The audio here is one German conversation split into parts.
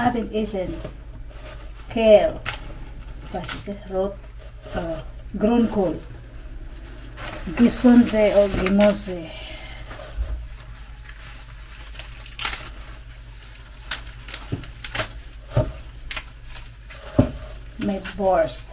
natin essen. Kale. Was ist das? Grünkohl. Gesunde o Gemüse. Mit Wurst.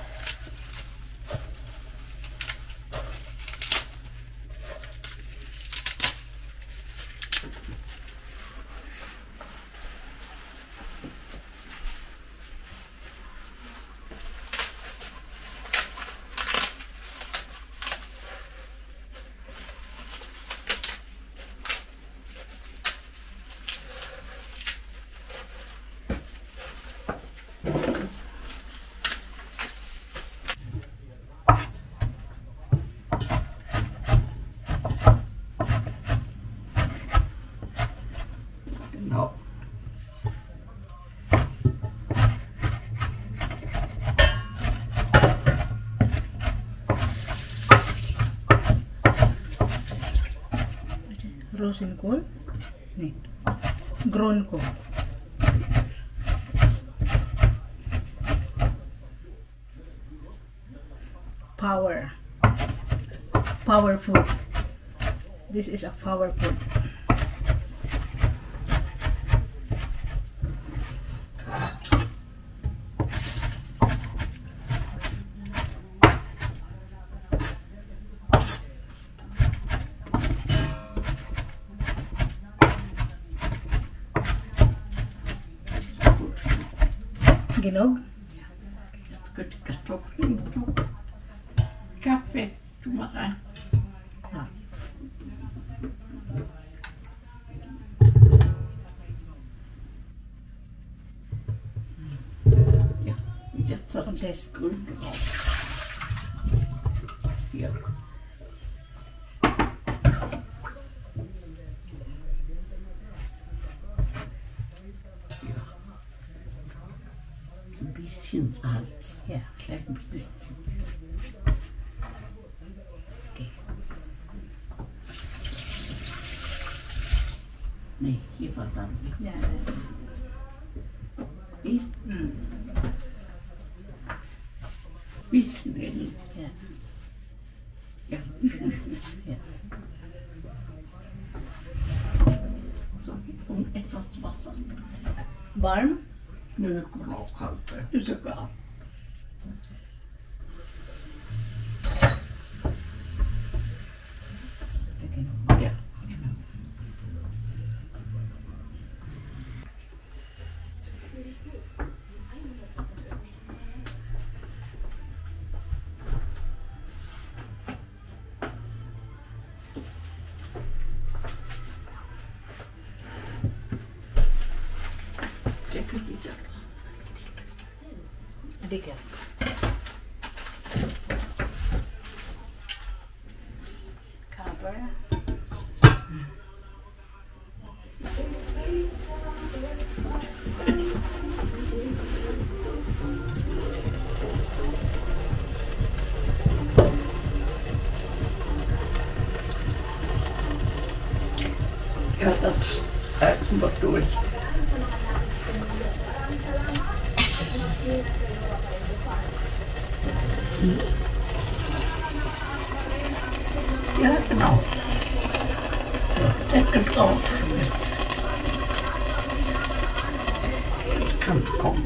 Genau. Rosenkohl? Nee. Grünkohl. Power food. This is a power food. Genug? Jetzt geht die Kartoffeln im Topf. Kaffee, tu mal rein. Ja. Ja, und jetzt hat Und das. Grün drauf. Hier. Ein bisschen Salz. Ja. Klein bisschen. Okay. Nee, hier war dann nicht. Ja. Nicht? Bisschen hell. Ja. Ja. Ja. So, und etwas Wasser. Warm? Nö, kann auch kalt sein. Ist egal. Ja, genau. Deckel wieder. Dicker. Cover. Ja, das reißen wir durch. Ja, genau. So, Deckel drauf. Jetzt kann es kommen.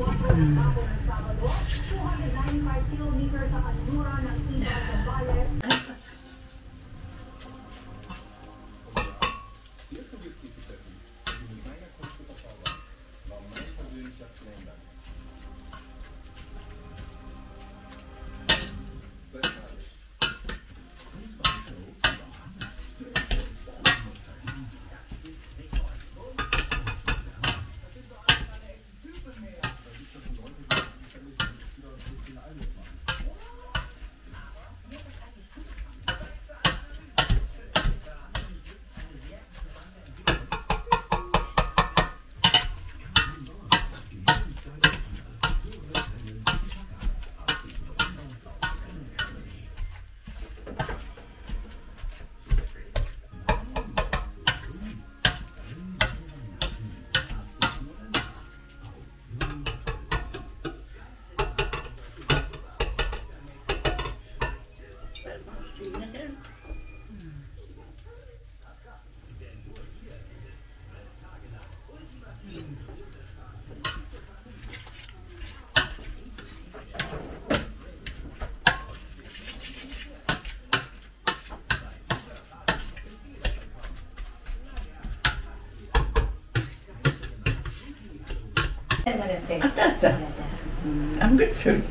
Dankeschön.